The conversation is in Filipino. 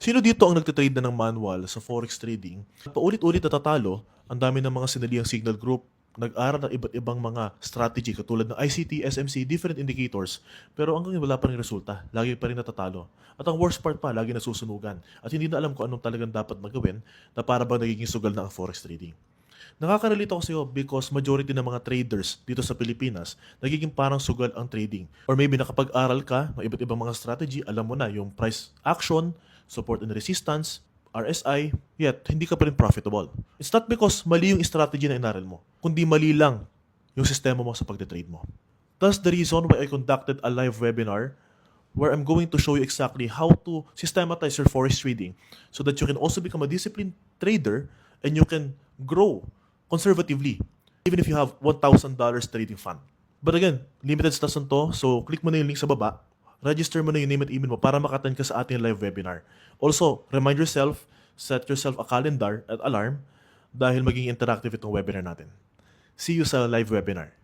Sino dito ang nagtitrade na ng manual sa forex trading? Paulit-ulit natatalo, ang dami ng mga sinalihang signal group, nag-aral ng iba't ibang mga strategy katulad ng ICT, SMC, different indicators, pero hanggang wala pa rin resulta, lagi pa rin natatalo. At ang worst part pa, lagi nasusunugan at hindi na alam kung anong talagang dapat magawin na para bang nagiging sugal na ang forex trading. Nakaka-relate ako sa'yo because majority ng mga traders dito sa Pilipinas, nagiging parang sugal ang trading. Or maybe nakapag-aral ka ng iba't ibang mga strategy, alam mo na yung price action, support and resistance, RSI, yet hindi ka pa rin profitable. It's not because mali yung strategy na inaral mo, kundi mali lang yung sistema mo sa pagde-trade mo. That's the reason why I conducted a live webinar where I'm going to show you exactly how to systematize your forex trading so that you can also become a disciplined trader and you can grow conservatively even if you have $1,000 trading fund. But again, limited slots na to, so click mo na yung link sa baba, register mo na yung name at email mo para maka-attend ka sa ating live webinar. Also, remind yourself, set yourself a calendar at alarm dahil magiging interactive itong webinar natin. See you sa live webinar.